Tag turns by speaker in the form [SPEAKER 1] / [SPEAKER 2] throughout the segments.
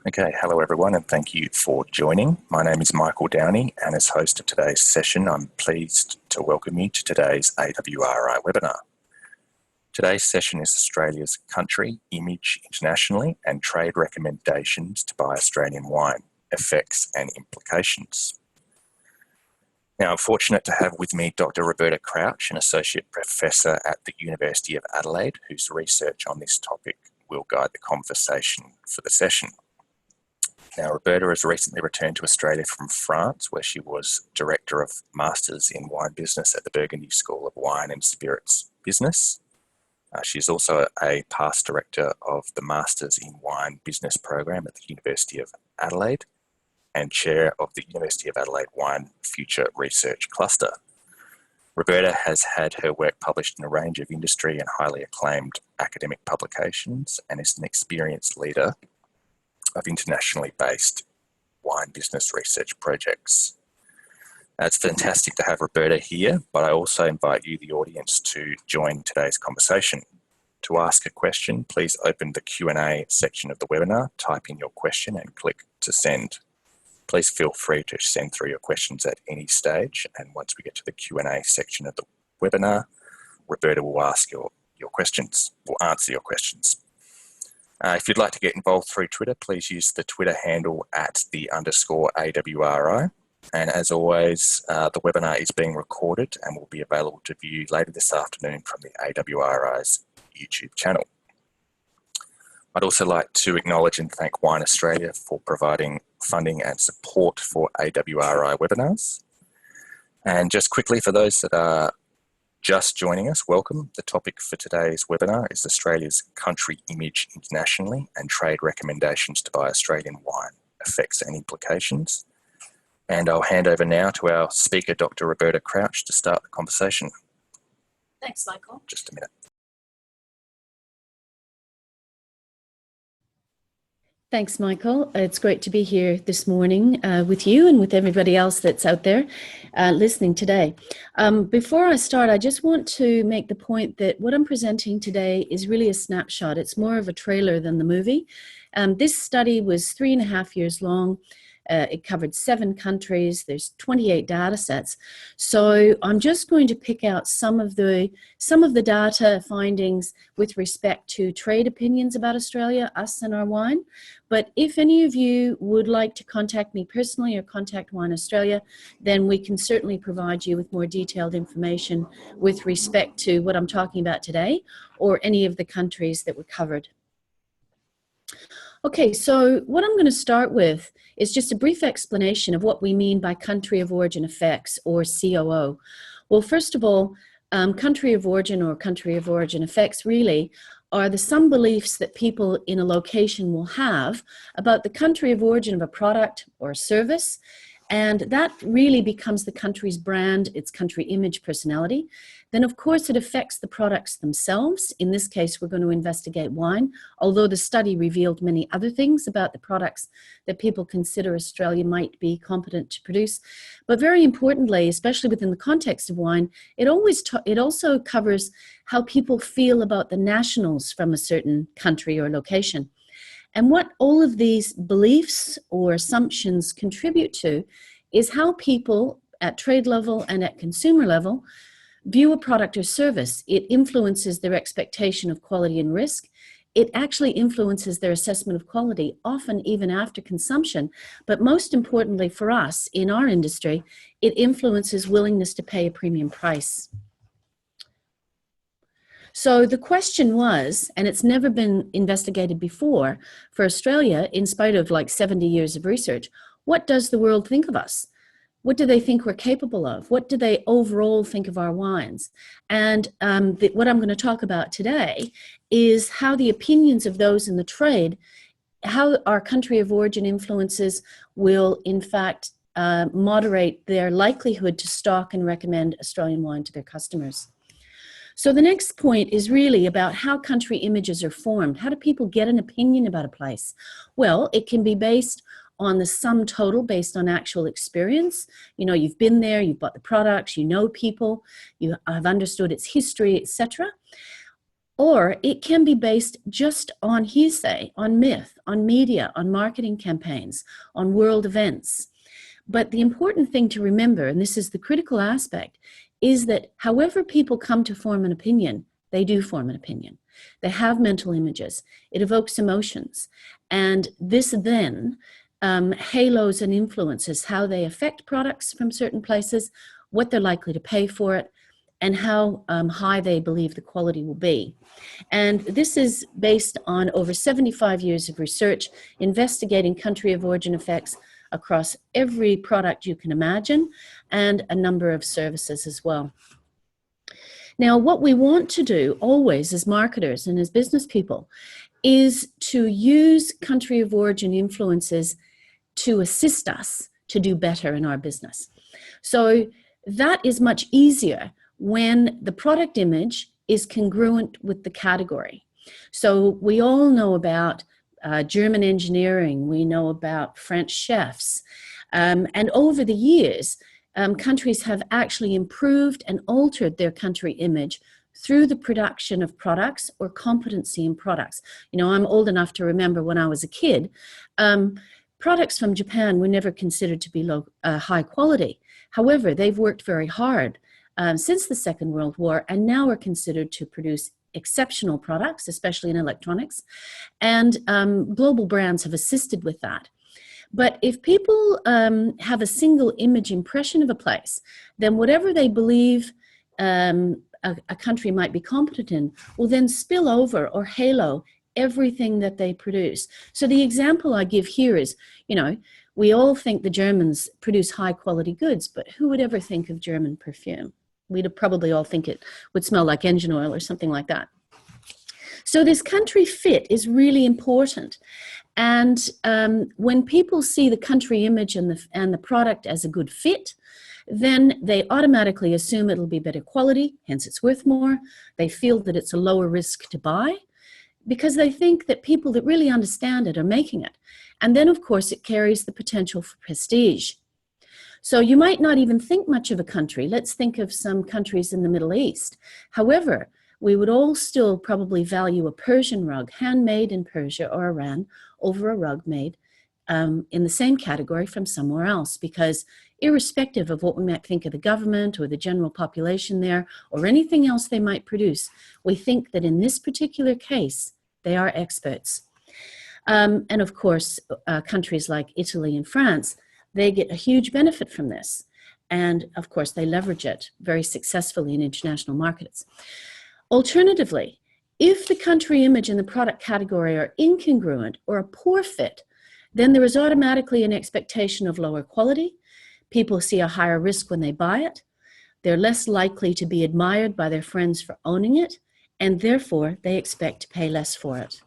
[SPEAKER 1] Okay, hello everyone, and thank you for joining. My name is Michael Downey, and as host of today's session, I'm pleased to welcome you to today's AWRI webinar. Today's session is Australia's country, image internationally, and trade recommendations to buy Australian wine, effects and implications. Now, I'm fortunate to have with me Dr. Roberta Crouch, an Associate Professor at the University of Adelaide, whose research on this topic will guide the conversation for the session. Now, Roberta has recently returned to Australia from France, where she was Director of Masters in Wine Business at the Burgundy School of Wine and Spirits Business. She's also a past Director of the Masters in Wine Business program at the University of Adelaide and Chair of the University of Adelaide Wine Future Research Cluster. Roberta has had her work published in a range of industry and highly acclaimed academic publications and is an experienced leader of internationally based wine business research projects. It's fantastic to have Roberta here, but I also invite you, the audience, to join today's conversation. To ask a question, please open the Q&A section of the webinar, type in your question and click to send. Please feel free to send through your questions at any stage, and once we get to the Q&A section of the webinar, Roberta will ask your questions, will answer your questions. If you'd like to get involved through Twitter, please use the Twitter handle @_AWRI. And as always, the webinar is being recorded and will be available to view later this afternoon from the AWRI's YouTube channel. I'd also like to acknowledge and thank Wine Australia for providing funding and support for AWRI webinars. And just quickly, for those that are just joining us, welcome. The topic for today's webinar is Australia's country image internationally and trade recommendations to buy Australian wine, effects and implications. And I'll hand over now to our speaker, Dr. Roberta Crouch, to start the conversation.
[SPEAKER 2] Thanks, Michael.
[SPEAKER 1] Just a minute.
[SPEAKER 2] Thanks, Michael. It's great to be here this morning with you and with everybody else that's out there listening today. Before I start, I just want to make the point that what I'm presenting today is really a snapshot. It's more of a trailer than the movie. This study was 3.5 years long. It covered 7 countries. There's 28 data sets. So I'm just going to pick out some of the data findings with respect to trade opinions about Australia, us and our wine. But if any of you would like to contact me personally or contact Wine Australia, then we can certainly provide you with more detailed information with respect to what I'm talking about today or any of the countries that were covered. Okay, so what I'm going to start with is just a brief explanation of what we mean by country of origin effects, or COO. Well, first of all, country of origin or country of origin effects really are some beliefs that people in a location will have about the country of origin of a product or a service, and that really becomes the country's brand, its country image, personality. Then, of course, it affects the products themselves. In this case, we're going to investigate wine, although the study revealed many other things about the products that people consider Australia might be competent to produce. But very importantly, especially within the context of wine, it also covers how people feel about the nationals from a certain country or location. And what all of these beliefs or assumptions contribute to is how people at trade level and at consumer level view a product or service. It influences their expectation of quality and risk. It actually influences their assessment of quality, often even after consumption. But most importantly for us in our industry, it influences willingness to pay a premium price. So the question was, and it's never been investigated before for Australia, in spite of like 70 years of research, what does the world think of us? What do they think we're capable of? What do they overall think of our wines? And what I'm going to talk about today is how the opinions of those in the trade, how our country of origin influences will in fact moderate their likelihood to stock and recommend Australian wine to their customers. So the next point is really about how country images are formed. How do people get an opinion about a place? Well, it can be based on the sum total based on actual experience. You know, you've been there, you've bought the products, you know people, you have understood its history, etc. Or it can be based just on hearsay, on myth, on media, on marketing campaigns, on world events. But the important thing to remember, and this is the critical aspect, is that however people come to form an opinion, they do form an opinion. They have mental images. It evokes emotions. And this then halos and influences how they affect products from certain places, what they're likely to pay for it, and how high they believe the quality will be. And this is based on over 75 years of research investigating country of origin effects across every product you can imagine, and a number of services as well. Now, what we want to do always as marketers and as business people is to use country of origin influences to assist us to do better in our business. So that is much easier when the product image is congruent with the category. So we all know about German engineering, we know about French chefs, and over the years, countries have actually improved and altered their country image through the production of products or competency in products. You know, I'm old enough to remember when I was a kid, products from Japan were never considered to be high quality. However, they've worked very hard since the Second World War, and now are considered to produce exceptional products, especially in electronics, and global brands have assisted with that. But if people have a single image impression of a place, then whatever they believe a country might be competent in will then spill over or halo everything that they produce. So the example I give here is, you know, we all think the Germans produce high quality goods, but who would ever think of German perfume? We'd probably all think it would smell like engine oil or something like that. So this country fit is really important. And when people see the country image and the product as a good fit, then they automatically assume it'll be better quality, hence it's worth more. They feel that it's a lower risk to buy because they think that people that really understand it are making it. And then, of course, it carries the potential for prestige. So you might not even think much of a country. Let's think of some countries in the Middle East. However, we would all still probably value a Persian rug, handmade in Persia or Iran, over a rug made in the same category from somewhere else, because irrespective of what we might think of the government or the general population there or anything else they might produce, we think that in this particular case, they are experts. And of course, countries like Italy and France, they get a huge benefit from this. And of course, they leverage it very successfully in international markets. Alternatively, if the country image and the product category are incongruent or a poor fit, then there is automatically an expectation of lower quality. People see a higher risk when they buy it. They're less likely to be admired by their friends for owning it, and therefore they expect to pay less for it.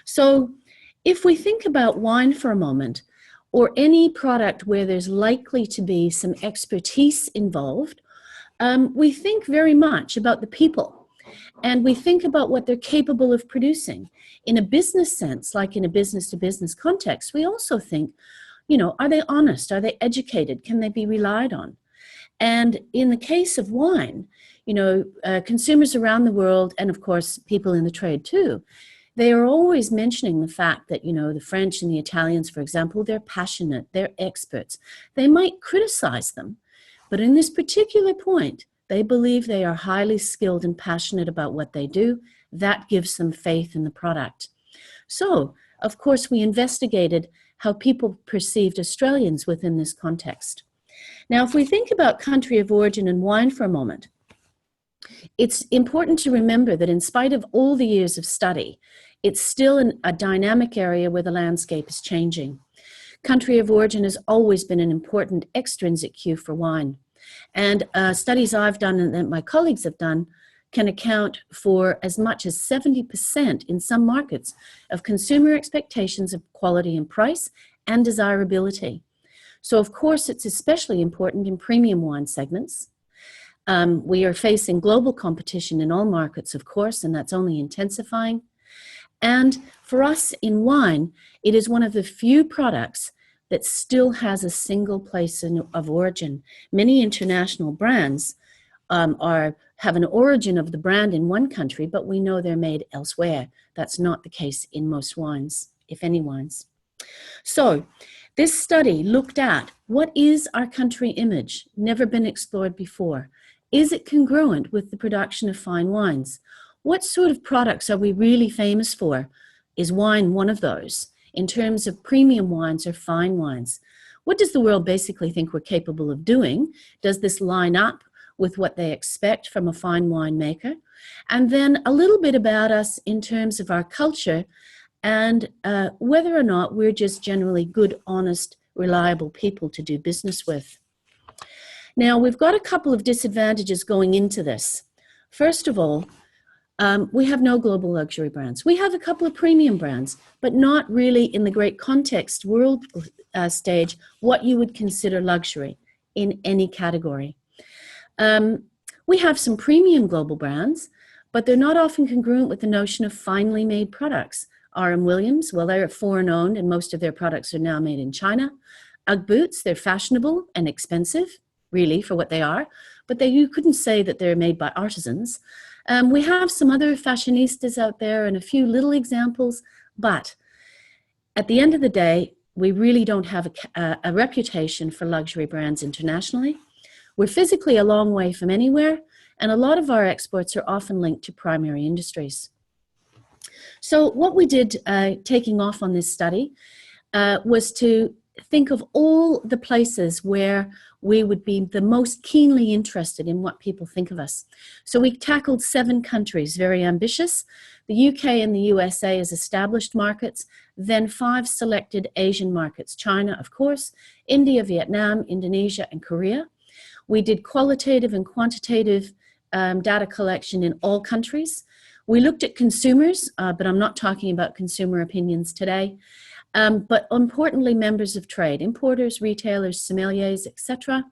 [SPEAKER 2] So if we think about wine for a moment, or any product where there's likely to be some expertise involved, we think very much about the people, and we think about what they're capable of producing. In a business sense, like in a business-to-business context, we also think, you know, are they honest? Are they educated? Can they be relied on? And in the case of wine, you know, consumers around the world, and of course, people in the trade too, they are always mentioning the fact that, you know, the French and the Italians, for example, they're passionate, they're experts. They might criticize them, but in this particular point, they believe they are highly skilled and passionate about what they do. That gives them faith in the product. So, of course, we investigated how people perceived Australians within this context. Now, if we think about country of origin and wine for a moment, it's important to remember that in spite of all the years of study, it's still a dynamic area where the landscape is changing. Country of origin has always been an important extrinsic cue for wine. And studies I've done and that my colleagues have done can account for as much as 70% in some markets of consumer expectations of quality and price and desirability. So of course, it's especially important in premium wine segments. We are facing global competition in all markets, of course, and that's only intensifying. And for us in wine, it is one of the few products that still has a single place of origin. Many international brands have an origin of the brand in one country, but we know they're made elsewhere. That's not the case in most wines, if any wines. So this study looked at what is our country image, never been explored before. Is it congruent with the production of fine wines? What sort of products are we really famous for? Is wine one of those in terms of premium wines or fine wines? What does the world basically think we're capable of doing? Does this line up with what they expect from a fine wine maker? And then a little bit about us in terms of our culture and whether or not we're just generally good, honest, reliable people to do business with. Now, we've got a couple of disadvantages going into this. First of all, we have no global luxury brands. We have a couple of premium brands, but not really in the great context world stage what you would consider luxury in any category. We have some premium global brands, but they're not often congruent with the notion of finely made products. R.M. Williams, well, they're foreign owned and most of their products are now made in China. Ugg boots, they're fashionable and expensive, really, for what they are, but you couldn't say that they're made by artisans. We have some other fashionistas out there and a few little examples, but at the end of the day, we really don't have a reputation for luxury brands internationally. We're physically a long way from anywhere, and a lot of our exports are often linked to primary industries. So what we did taking off on this study was to think of all the places where we would be the most keenly interested in what people think of us. So we tackled 7 countries, very ambitious. The UK and the USA as established markets, then 5 selected Asian markets, China, of course, India, Vietnam, Indonesia, and Korea. We did qualitative and quantitative data collection in all countries. We looked at consumers, but I'm not talking about consumer opinions today, but importantly, members of trade, importers, retailers, sommeliers, etc.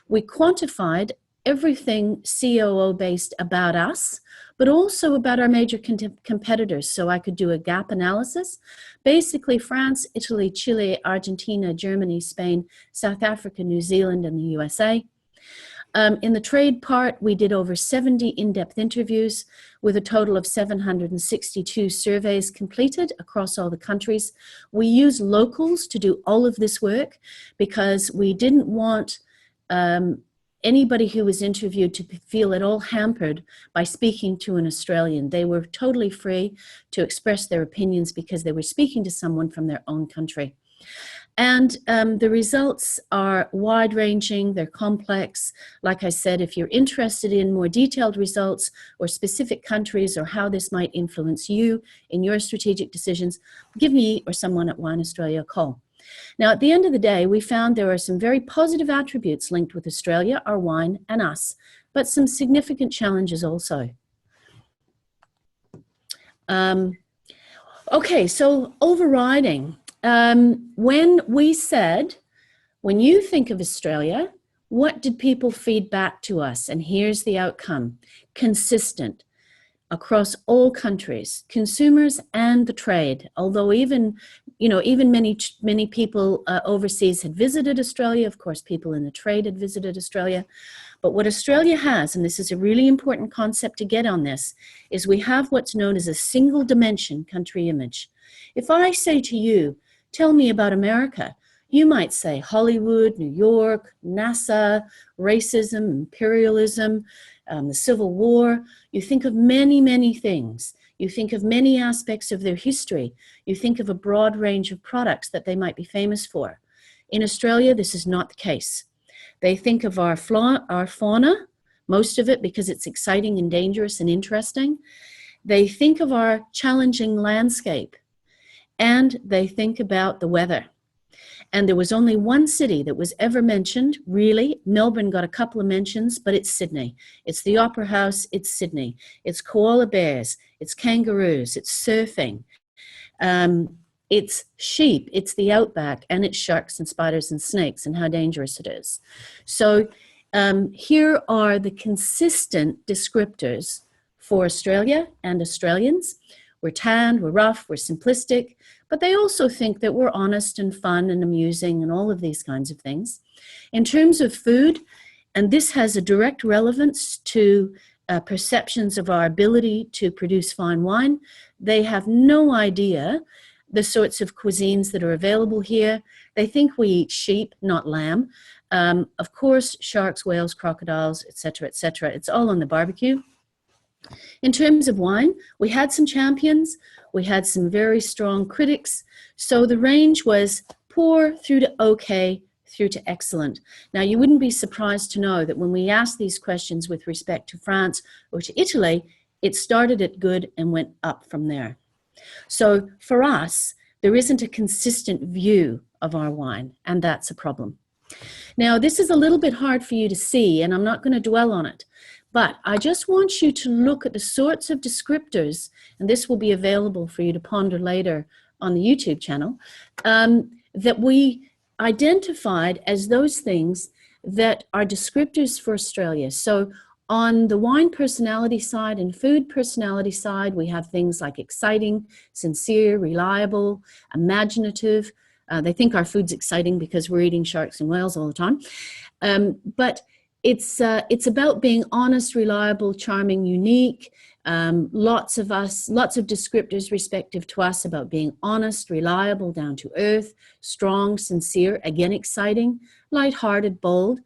[SPEAKER 2] We quantified everything COO-based about us, but also about our major competitors, so I could do a gap analysis. Basically, France, Italy, Chile, Argentina, Germany, Spain, South Africa, New Zealand, and the USA. In the trade part, we did over 70 in-depth interviews with a total of 762 surveys completed across all the countries. We used locals to do all of this work because we didn't want anybody who was interviewed to feel at all hampered by speaking to an Australian. They were totally free to express their opinions because they were speaking to someone from their own country. And the results are wide-ranging, they're complex. Like I said, if you're interested in more detailed results or specific countries or how this might influence you in your strategic decisions, give me or someone at Wine Australia a call. Now, at the end of the day, we found there are some very positive attributes linked with Australia, our wine, and us, but some significant challenges also. Okay, so overriding. When we said, when you think of Australia, what did people feed back to us? And here's the outcome. Consistent across all countries, consumers and the trade. Although even many people overseas had visited Australia. Of course, people in the trade had visited Australia. But what Australia has, and this is a really important concept to get on this, is we have what's known as a single dimension country image. If I say to you, tell me about America, you might say Hollywood, New York, NASA, racism, imperialism, the Civil War. You think of many, many things. You think of many aspects of their history. You think of a broad range of products that they might be famous for. In Australia, this is not the case. They think of our fauna, most of it because it's exciting and dangerous and interesting. They think of our challenging landscape. And they think about the weather. And there was only one city that was ever mentioned, really. Melbourne got a couple of mentions, but it's Sydney. It's the Opera House, it's Sydney. It's koala bears, it's kangaroos, it's surfing. It's sheep, it's the outback, and it's sharks and spiders and snakes and how dangerous it is. So here are the consistent descriptors for Australia and Australians. We're tanned, we're rough, we're simplistic, but they also think that we're honest and fun and amusing and all of these kinds of things. In terms of food, And this has a direct relevance to perceptions of our ability to produce fine wine. They have no idea the sorts of cuisines that are available here. They think we eat sheep, not lamb. Of course, sharks, whales, crocodiles, etc., etc. It's all on the barbecue. In terms of wine, we had some champions. We had some very strong critics. So the range was poor through to okay, through to excellent. Now, you wouldn't be surprised to know that when we asked these questions with respect to France or to Italy, it started at good and went up from there. So for us, there isn't a consistent view of our wine, and that's a problem. Now, this is a little bit hard for you to see, and I'm not going to dwell on it, but I just want you to look at the sorts of descriptors, and this will be available for you to ponder later on the YouTube channel, that we identified as those things that are descriptors for Australia. So on the wine personality side and food personality side, we have things like exciting, sincere, reliable, imaginative. They think our food's exciting because we're eating sharks and whales all the time. But it's about being honest, reliable, charming, unique. Lots of descriptors respective to us about being honest, reliable, down to earth, strong, sincere, again, exciting, lighthearted, bold.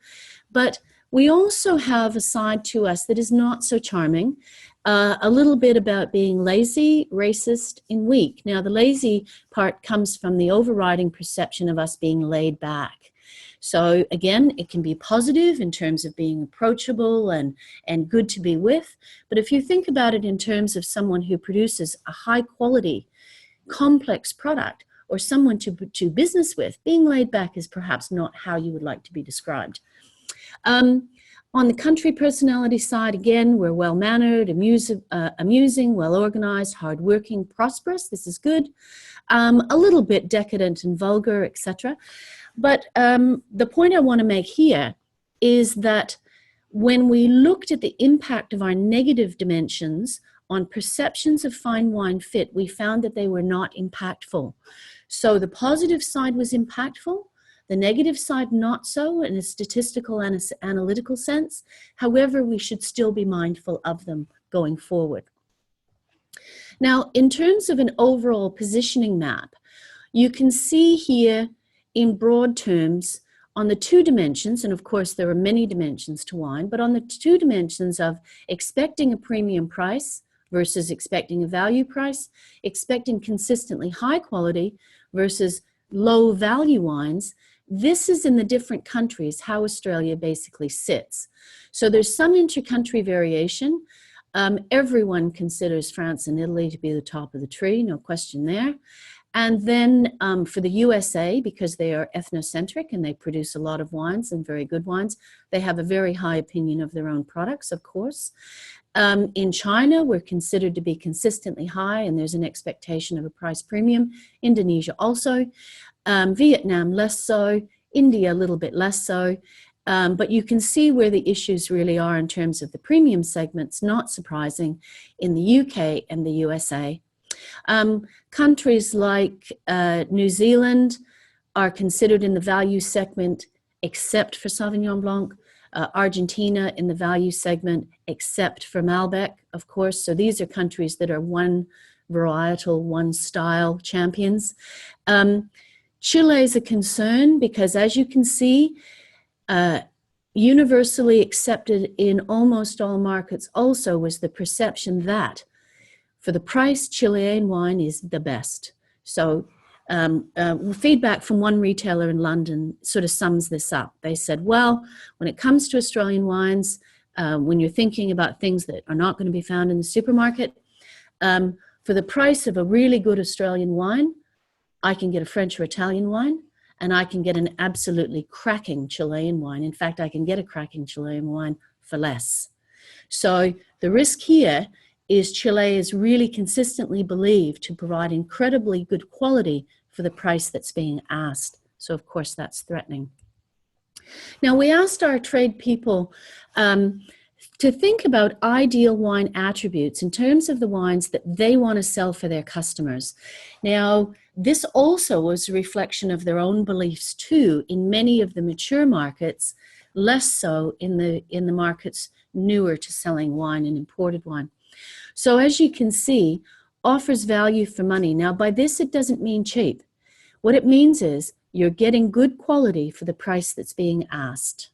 [SPEAKER 2] But we also have a side to us that is not so charming, a little bit about being lazy, racist, and weak. Now, the lazy part comes from the overriding perception of us being laid back. So again, it can be positive in terms of being approachable and good to be with. But if you think about it in terms of someone who produces a high quality, complex product, or someone to do business with, being laid back is perhaps not how you would like to be described. On the country personality side, again, we're well-mannered, amusing, well-organized, hardworking, prosperous. This is good. A little bit decadent and vulgar, etc. But the point I want to make here is that when we looked at the impact of our negative dimensions on perceptions of fine wine fit, we found that they were not impactful. So the positive side was impactful. The negative side, not so, in a statistical and analytical sense. However, we should still be mindful of them going forward. Now, in terms of an overall positioning map, you can see here in broad terms on the two dimensions, and of course there are many dimensions to wine, but on the two dimensions of expecting a premium price versus expecting a value price, expecting consistently high quality versus low value wines, this is in the different countries how Australia basically sits. So there's some inter-country variation. Everyone considers France and Italy to be the top of the tree, no question there. And then for the USA, because they are ethnocentric and they produce a lot of wines and very good wines, they have a very high opinion of their own products, of course. In China, we're considered to be consistently high and there's an expectation of a price premium. Indonesia also. Vietnam less so, India a little bit less so, but you can see where the issues really are in terms of the premium segments, not surprising, in the UK and the USA. Countries like New Zealand are considered in the value segment except for Sauvignon Blanc, Argentina in the value segment except for Malbec, of course. So these are countries that are one varietal, one style champions. Chile is a concern because, as you can see, universally accepted in almost all markets also was the perception that for the price, Chilean wine is the best. So feedback from one retailer in London sort of sums this up. They said, well, when it comes to Australian wines, when you're thinking about things that are not going to be found in the supermarket, for the price of a really good Australian wine, I can get a French or Italian wine, and I can get an absolutely cracking Chilean wine. In fact, I can get a cracking Chilean wine for less. So the risk here is Chile is really consistently believed to provide incredibly good quality for the price that's being asked. So of course that's threatening. Now we asked our trade people to think about ideal wine attributes in terms of the wines that they want to sell for their customers. Now, this also was a reflection of their own beliefs too. In many of the mature markets, less so in the markets newer to selling wine and imported wine. So as you can see, offers value for money. Now, by this, it doesn't mean cheap. What it means is you're getting good quality for the price that's being asked.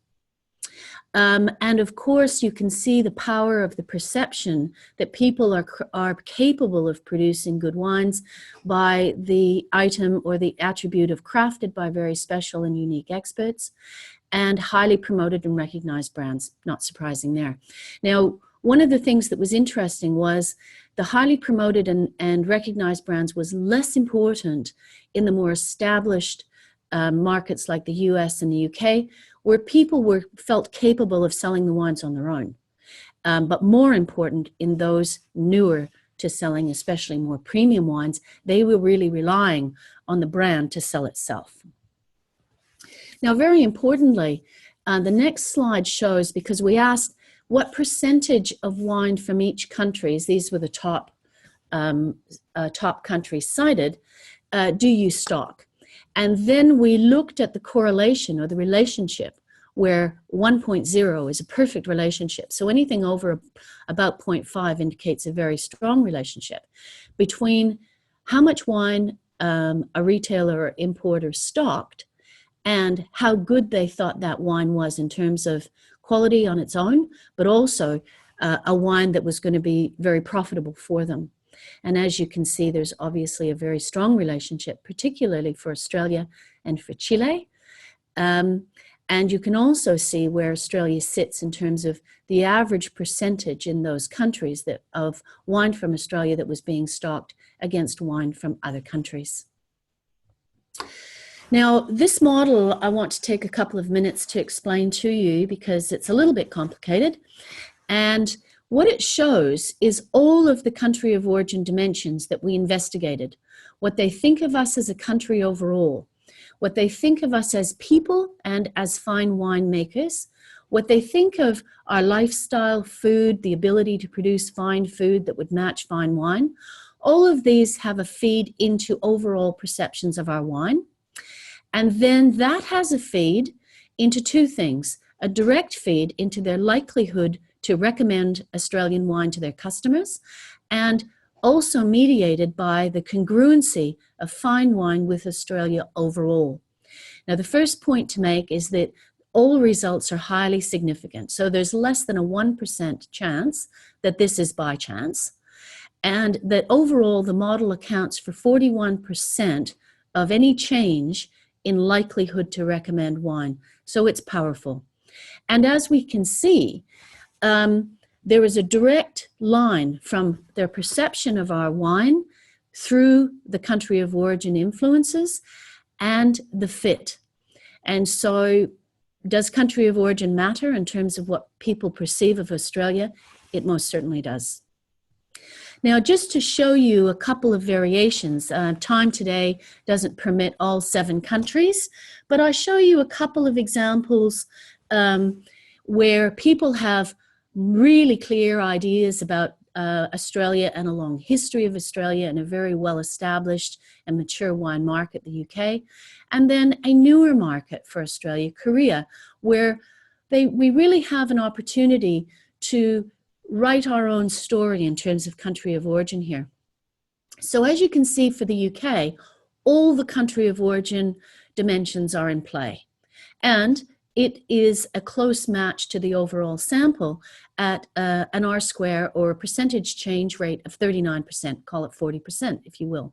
[SPEAKER 2] And of course, you can see the power of the perception that people are capable of producing good wines by the item or the attribute of crafted by very special and unique experts and highly promoted and recognized brands. Not surprising there. Now, one of the things that was interesting was the highly promoted and recognized brands was less important in the more established markets like the US and the UK, where people felt capable of selling the wines on their own. But more important in those newer to selling, especially more premium wines, they were really relying on the brand to sell itself. Now, very importantly, the next slide shows, because we asked what percentage of wine from each country, these were the top countries cited, do you stock? And then we looked at the correlation or the relationship where 1.0 is a perfect relationship. So anything over about 0.5 indicates a very strong relationship between how much wine a retailer or importer stocked and how good they thought that wine was in terms of quality on its own, but also a wine that was going to be very profitable for them. And as you can see, there's obviously a very strong relationship, particularly for Australia and for Chile. And you can also see where Australia sits in terms of the average percentage in those countries of wine from Australia that was being stocked against wine from other countries. Now, this model I want to take a couple of minutes to explain to you because it's a little bit complicated. And what it shows is all of the country of origin dimensions that we investigated, what they think of us as a country overall, what they think of us as people and as fine winemakers, what they think of our lifestyle, food, the ability to produce fine food that would match fine wine. All of these have a feed into overall perceptions of our wine. And then that has a feed into two things, a direct feed into their likelihood to recommend Australian wine to their customers, and also mediated by the congruency of fine wine with Australia overall. Now, the first point to make is that all results are highly significant. So there's less than a 1% chance that this is by chance, and that overall the model accounts for 41% of any change in likelihood to recommend wine. So it's powerful. And as we can see, there is a direct line from their perception of our wine through the country of origin influences and the fit. And so does country of origin matter in terms of what people perceive of Australia? It most certainly does. Now, just to show you a couple of variations, time today doesn't permit all 7 countries, but I'll show you a couple of examples where people have really clear ideas about Australia and a long history of Australia and a very well-established and mature wine market, the UK, and then a newer market for Australia, Korea, where we really have an opportunity to write our own story in terms of country of origin here. So as you can see for the UK, all the country of origin dimensions are in play. And it is a close match to the overall sample at an R-square or a percentage change rate of 39%, call it 40% if you will.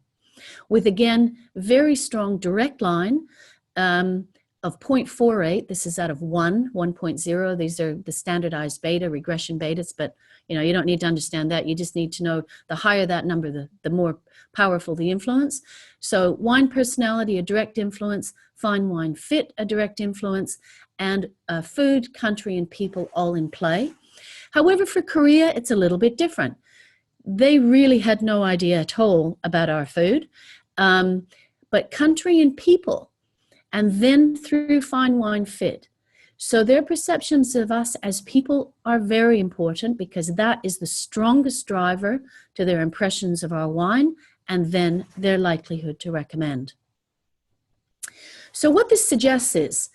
[SPEAKER 2] With again, very strong direct line of 0.48, this is out of 1.0, these are the standardized beta, regression betas, but you don't need to understand that, you just need to know the higher that number, the more powerful the influence. So wine personality, a direct influence, fine wine fit, a direct influence, and food, country, and people all in play. However, for Korea, it's a little bit different. They really had no idea at all about our food, but country and people, and then through fine wine fit. So their perceptions of us as people are very important because that is the strongest driver to their impressions of our wine and then their likelihood to recommend. So what this suggests is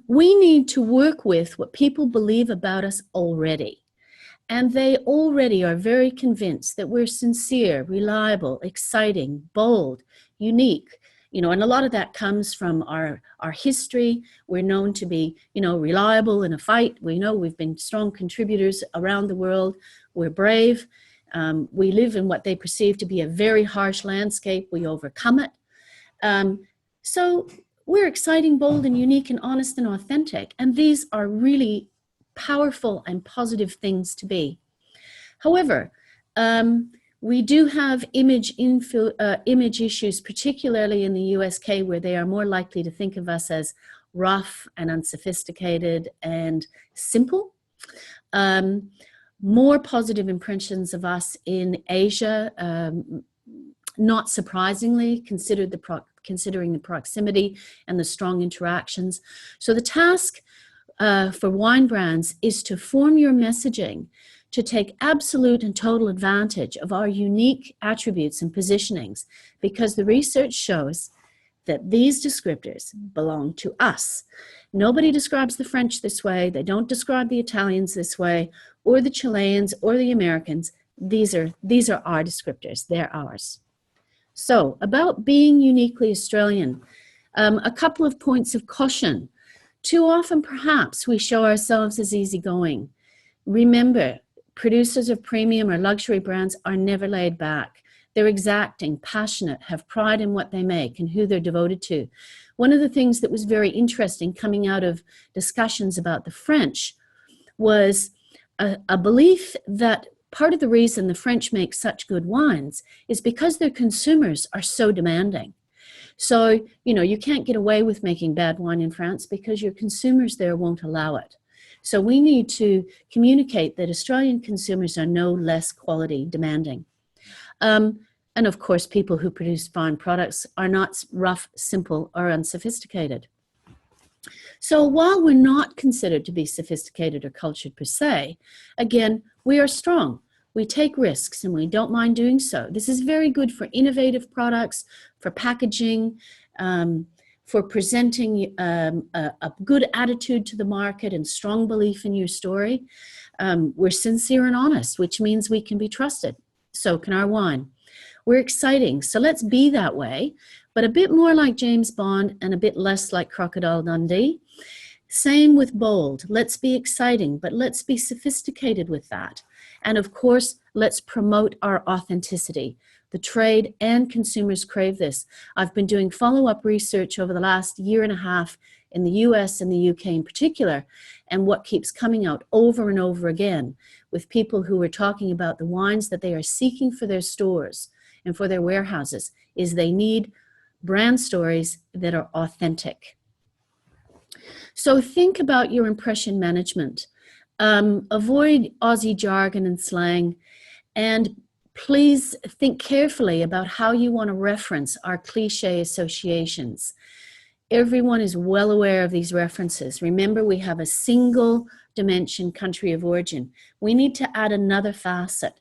[SPEAKER 2] We need to work with what people believe about us already. And they already are very convinced that we're sincere, reliable, exciting, bold, unique. And a lot of that comes from our history. We're known to be, reliable in a fight. We know we've been strong contributors around the world. We're brave. We live in what they perceive to be a very harsh landscape. We overcome it. So we're exciting, bold, and unique, and honest, and authentic. And these are really powerful and positive things to be. However, we do have image issues, particularly in the USK, where they are more likely to think of us as rough and unsophisticated and simple. More positive impressions of us in Asia, not surprisingly, considering the proximity and the strong interactions. So the task for wine brands is to form your messaging to take absolute and total advantage of our unique attributes and positionings, because the research shows that these descriptors belong to us. Nobody describes the French this way. They don't describe the Italians this way, or the Chileans, or the Americans. These are our descriptors. They're ours. So, about being uniquely Australian, a couple of points of caution. Too often, perhaps, we show ourselves as easygoing. Remember, producers of premium or luxury brands are never laid back. They're exacting, passionate, have pride in what they make and who they're devoted to. One of the things that was very interesting coming out of discussions about the French was a belief that part of the reason the French make such good wines is because their consumers are so demanding. So, you can't get away with making bad wine in France because your consumers there won't allow it. So we need to communicate that Australian consumers are no less quality demanding. And of course, people who produce fine products are not rough, simple, or unsophisticated. So while we're not considered to be sophisticated or cultured per se, again, we are strong. We take risks and we don't mind doing so. This is very good for innovative products, for packaging, for presenting a good attitude to the market and strong belief in your story. We're sincere and honest, which means we can be trusted. So can our wine. We're exciting, so let's be that way, but a bit more like James Bond and a bit less like Crocodile Dundee. Same with bold. Let's be exciting, but let's be sophisticated with that. And of course, let's promote our authenticity. The trade and consumers crave this. I've been doing follow-up research over the last year and a half in the US and the UK in particular, and what keeps coming out over and over again with people who are talking about the wines that they are seeking for their stores and for their warehouses is they need brand stories that are authentic. So think about your impression management. Avoid Aussie jargon and slang, and please think carefully about how you want to reference our cliche associations. Everyone is well aware of these references. Remember, we have a single dimension country of origin. We need to add another facet.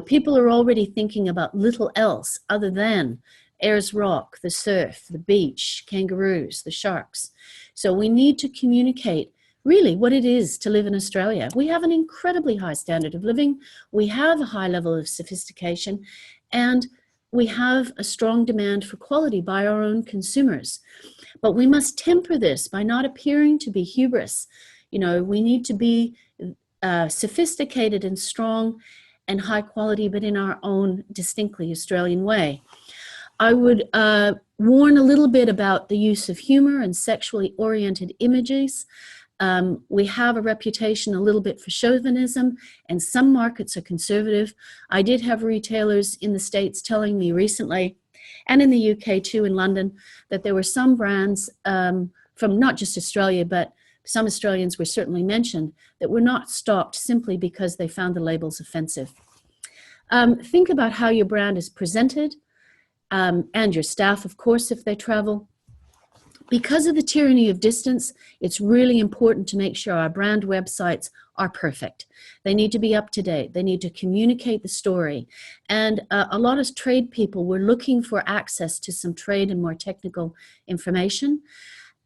[SPEAKER 2] People are already thinking about little else other than Ayers Rock, the surf, the beach, kangaroos, the sharks. So we need to communicate really what it is to live in Australia. We have an incredibly high standard of living. We have a high level of sophistication, and we have a strong demand for quality by our own consumers. But we must temper this by not appearing to be hubris. We need to be sophisticated and strong and high quality, but in our own distinctly Australian way. I would warn a little bit about the use of humor and sexually oriented images. We have a reputation a little bit for chauvinism, and some markets are conservative. I did have retailers in the States telling me recently, and in the UK too, in London, that there were some brands from not just Australia, but some Australians were certainly mentioned, that were not stocked simply because they found the labels offensive. Think about how your brand is presented, and your staff, of course, if they travel. Because of the tyranny of distance, it's really important to make sure our brand websites are perfect. They need to be up to date. They need to communicate the story. And a lot of trade people were looking for access to some trade and more technical information.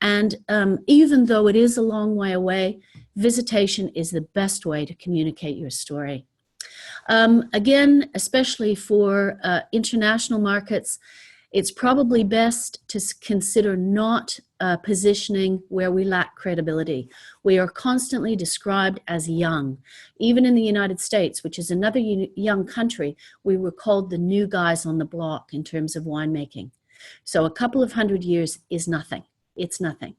[SPEAKER 2] And even though it is a long way away, visitation is the best way to communicate your story. Again, especially for international markets, it's probably best to consider not positioning where we lack credibility. We are constantly described as young. Even in the United States, which is another young country, we were called the new guys on the block in terms of winemaking. So a couple of 100 years is nothing. It's nothing.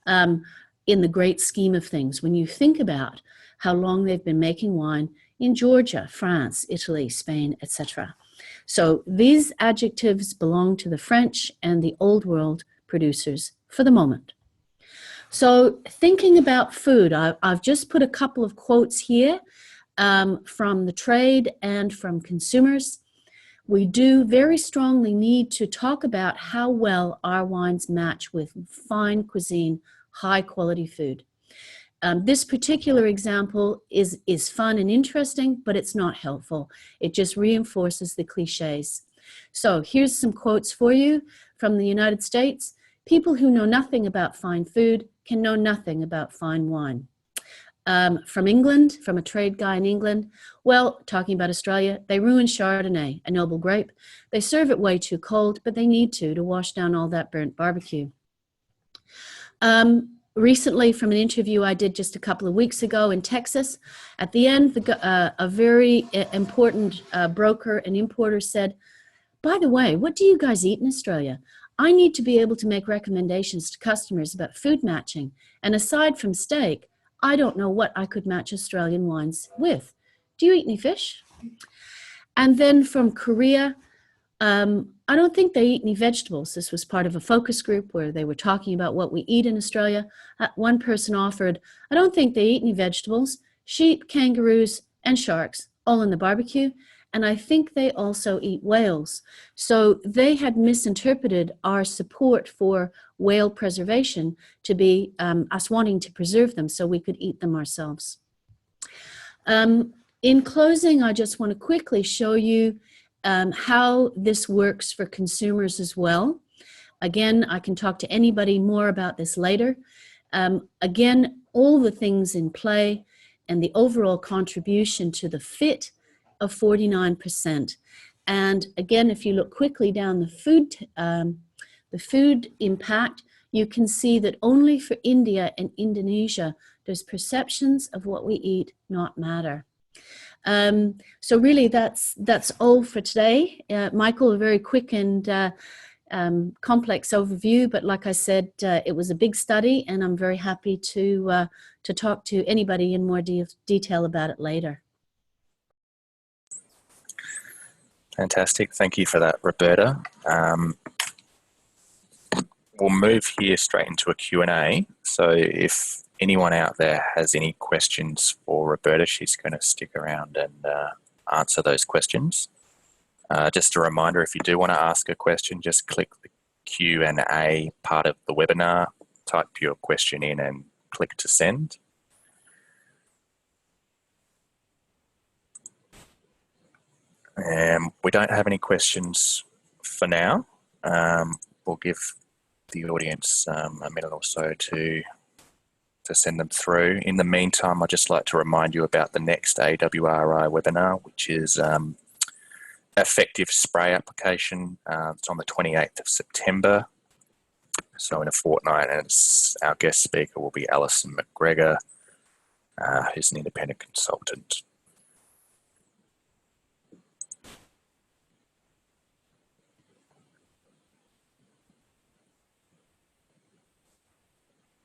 [SPEAKER 2] In the great scheme of things, when you think about how long they've been making wine in Georgia, France, Italy, Spain, etc. So these adjectives belong to the French and the Old World producers for the moment. So thinking about food, I've just put a couple of quotes here from the trade and from consumers. We do very strongly need to talk about how well our wines match with fine cuisine, high quality food. This particular example is fun and interesting, but it's not helpful. It just reinforces the cliches. So here's some quotes for you from the United States. People who know nothing about fine food can know nothing about fine wine. From England, from a trade guy in England, well, talking about Australia, they ruin Chardonnay, a noble grape. They serve it way too cold, but they need to wash down all that burnt barbecue. Recently, from an interview I did just a couple of weeks ago in Texas, at the end, a very important broker and importer said, by the way, what do you guys eat in Australia? I need to be able to make recommendations to customers about food matching. And aside from steak, I don't know what I could match Australian wines with. Do you eat any fish? And then from Korea, I don't think they eat any vegetables. This was part of a focus group where they were talking about what we eat in Australia. One person offered, I don't think they eat any vegetables, sheep, kangaroos, and sharks, all in the barbecue. And I think they also eat whales. So they had misinterpreted our support for whale preservation to be us wanting to preserve them so we could eat them ourselves. In closing, I just want to quickly show you how this works for consumers as well. Again, I can talk to anybody more about this later. Again, all the things in play and the overall contribution to the fit of 49%. And again, if you look quickly down the food impact, you can see that only for India and Indonesia, does perceptions of what we eat not matter. So really that's all for today. Michael, a very quick and complex overview, but like I said, it was a big study and I'm very happy to talk to anybody in more detail about it later.
[SPEAKER 1] Fantastic. Thank you for that, Roberta. We'll move here straight into a Q&A. So if anyone out there has any questions for Roberta, she's going to stick around and answer those questions. Just a reminder, if you do want to ask a question, just click the Q&A part of the webinar, type your question in and click to send. And we don't have any questions for now. We'll give the audience a minute or so to send them through. In the meantime, I'd just like to remind you about the next AWRI webinar, which is effective spray application. It's on the 28th of September, so in a fortnight, and our guest speaker will be Alison McGregor, who's an independent consultant.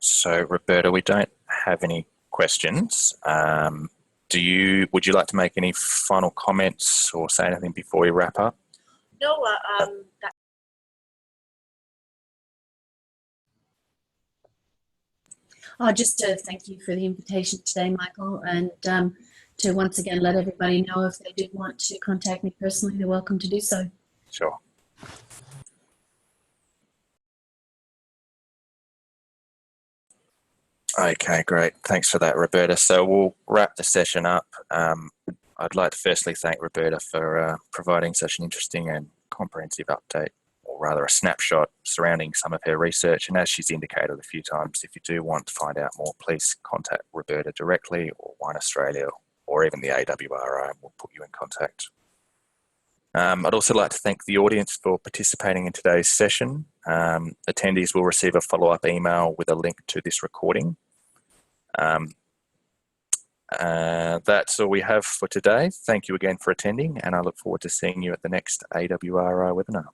[SPEAKER 1] So, Roberta, we don't have any questions. Would you like to make any final comments or say anything before we wrap up?
[SPEAKER 2] No, just to thank you for the invitation today, Michael, and to once again let everybody know if they did want to contact me personally, they're welcome to do so.
[SPEAKER 1] Sure. Okay, great. Thanks for that, Roberta. So we'll wrap the session up. I'd like to firstly thank Roberta for providing such an interesting and comprehensive update rather a snapshot surrounding some of her research. And as she's indicated a few times, if you do want to find out more, please contact Roberta directly, or Wine Australia, or even the AWRI, and we'll put you in contact. I'd also like to thank the audience for participating in today's session. Attendees will receive a follow-up email with a link to this recording. That's all we have for today. Thank you again for attending, and I look forward to seeing you at the next AWRI webinar.